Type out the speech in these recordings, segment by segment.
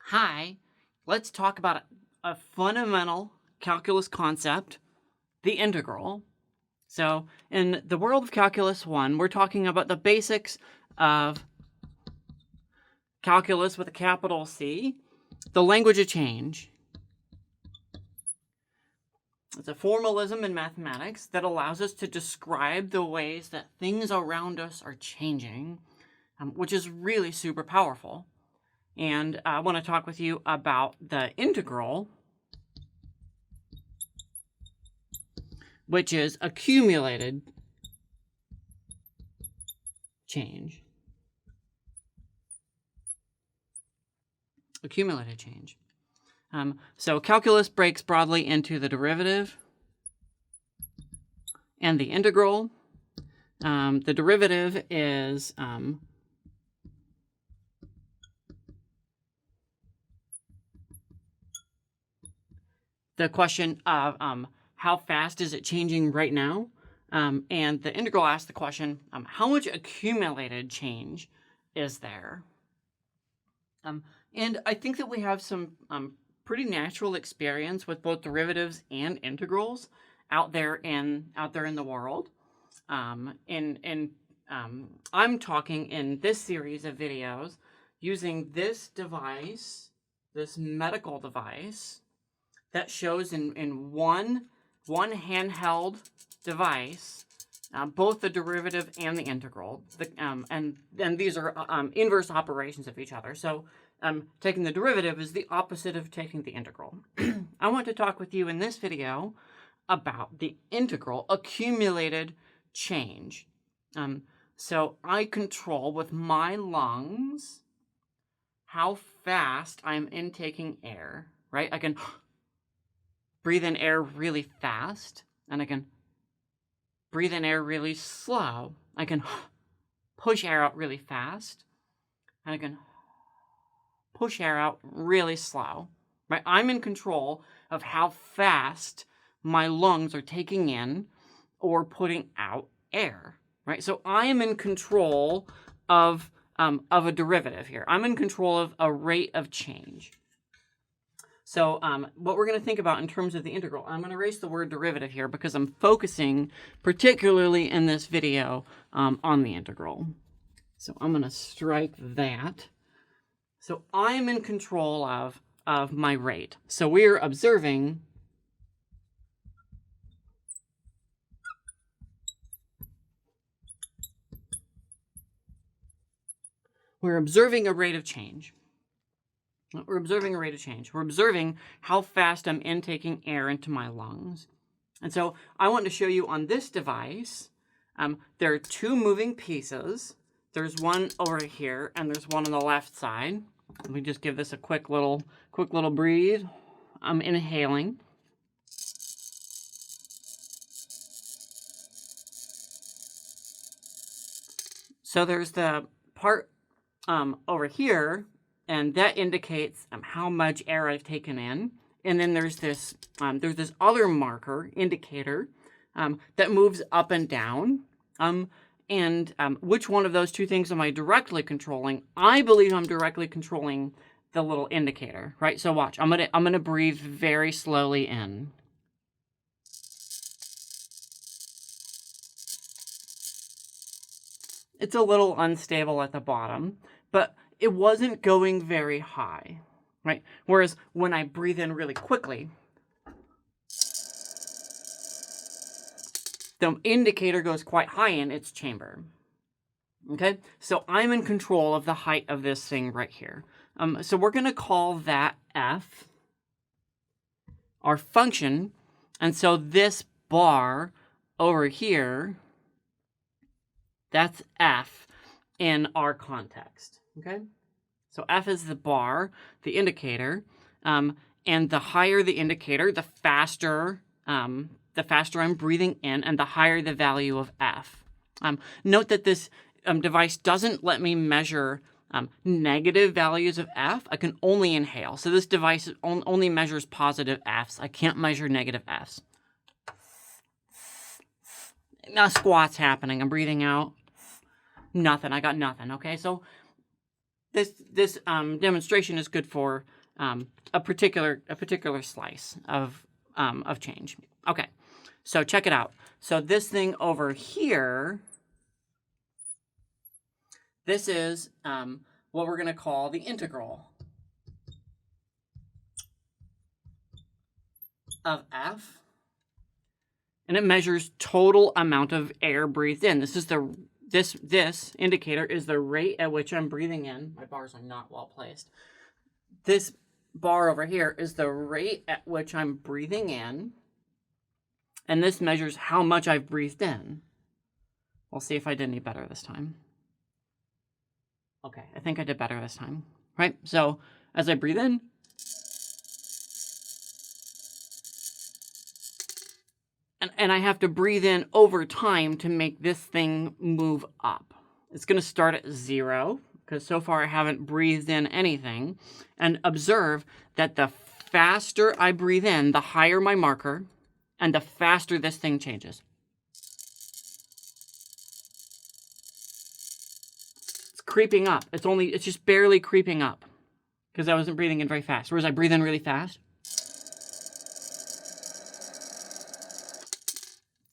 Hi, let's talk about a fundamental calculus concept, the integral. So in the world of Calculus 1, we're talking about the basics of calculus with a capital C, the language of change. It's a formalism in mathematics that allows us to describe the ways that things around us are changing, which is really super powerful. And I want to talk with you about the integral, which is accumulated change. Accumulated change. So calculus breaks broadly into the derivative and the integral. The derivative is the question of how fast is it changing right now? And the integral asks the question, how much accumulated change is there? And I think that we have some pretty natural experience with both derivatives and integrals out there in the world. I'm talking in this series of videos using this device, this medical device that shows in one handheld device both the derivative and the integral. And these are inverse operations of each other. So taking the derivative is the opposite of taking the integral. I want to talk with you in this video about the integral accumulated change. So I control with my lungs how fast I'm intaking air, right? I can breathe in air really fast, and I can breathe in air really slow. I can push air out really fast, and I can push air out really slow, right? I'm in control of how fast my lungs are taking in or putting out air, right? So I am in control of a derivative here. I'm in control of a rate of change. So what we're going to think about in terms of the integral, I'm going to erase the word derivative here because I'm focusing particularly in this video on the integral. So I'm going to strike that. So I'm in control of my rate. So we're observing a rate of change. We're observing a rate of change. We're observing how fast I'm intaking air into my lungs. And so I want to show you on this device, there are two moving pieces. There's one over here, and there's one on the left side. Let me just give this a quick little breathe. I'm inhaling. So there's the part over here, and that indicates how much air I've taken in. And then there's this other marker, indicator, that moves up and down. Which one of those two things am I directly controlling? I believe I'm directly controlling the little indicator, right? So watch, I'm gonna breathe very slowly in. It's a little unstable at the bottom, but it wasn't going very high, right? Whereas when I breathe in really quickly, the indicator goes quite high in its chamber. Okay, so I'm in control of the height of this thing right here. So we're going to call that f, our function. And so this bar over here, that's f in our context. Okay, so f is the bar, the indicator. And the higher the indicator, the faster I'm breathing in, and the higher the value of f. Note that this device doesn't let me measure negative values of f. I can only inhale. So this device only measures positive f's. I can't measure negative f's. Now squat's happening. I'm breathing out. Nothing. I got nothing. Okay, so this demonstration is good for a particular slice of change. Okay, so check it out. So this thing over here, this is what we're going to call the integral of F, and it measures total amount of air breathed in. This is this indicator is the rate at which I'm breathing in. My bars are not well placed. This bar over here is the rate at which I'm breathing in, and this measures how much I've breathed in. We'll see if I did any better this time. Okay, I think I did better this time, right? So as I breathe in, and I have to breathe in over time to make this thing move up. It's going to start at 0, because so far I haven't breathed in anything. And observe that the faster I breathe in, the higher my marker, and the faster this thing changes. It's creeping up. It's just barely creeping up, because I wasn't breathing in very fast. Whereas I breathe in really fast,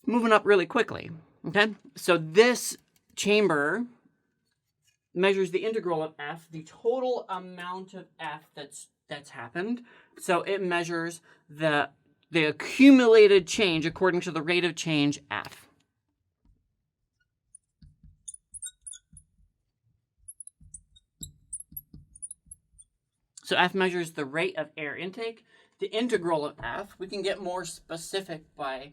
moving up really quickly, okay? So this chamber measures the integral of F, the total amount of F that's happened. So it measures the accumulated change according to the rate of change F. So F measures the rate of air intake. The integral of F, we can get more specific by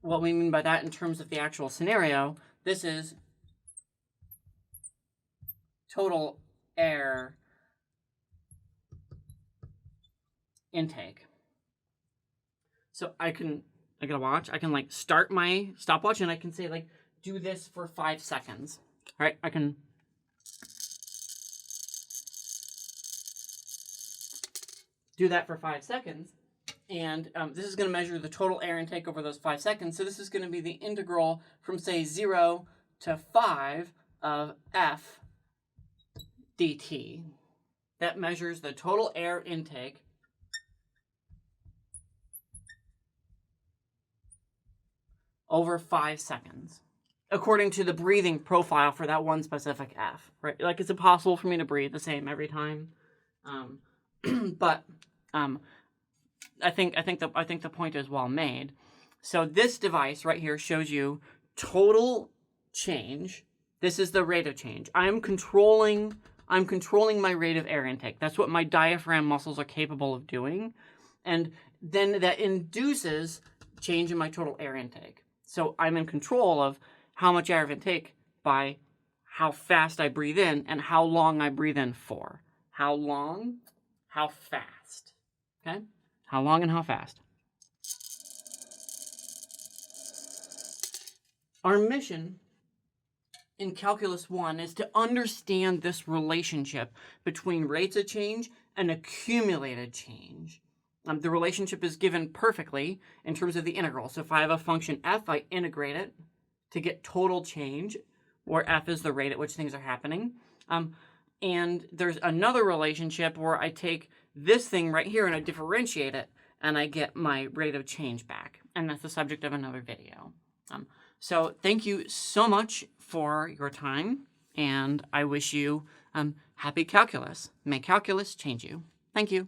what we mean by that in terms of the actual scenario. This is total air intake. So I gotta watch. I can like start my stopwatch and I can say like, do this for 5 seconds. All right, I can do that for 5 seconds. And this is going to measure the total air intake over those 5 seconds. So this is going to be the integral from, say, 0 to 5 of F dt. That measures the total air intake over 5 seconds, according to the breathing profile for that one specific F. Right? Like, it's impossible for me to breathe the same every time, but I think the point is well made. So this device right here shows you total change. This is the rate of change. I'm controlling my rate of air intake. That's what my diaphragm muscles are capable of doing. And then that induces change in my total air intake. So I'm in control of how much air I intake by how fast I breathe in and how long I breathe in for. How long, how fast. Okay? How long and how fast. Our mission in Calculus 1 is to understand this relationship between rates of change and accumulated change. The relationship is given perfectly in terms of the integral. So if I have a function f, I integrate it to get total change, where f is the rate at which things are happening. And there's another relationship where I take this thing right here and I differentiate it, and I get my rate of change back. And that's the subject of another video. So thank you so much for your time, and I wish you happy calculus. May calculus change you. Thank you.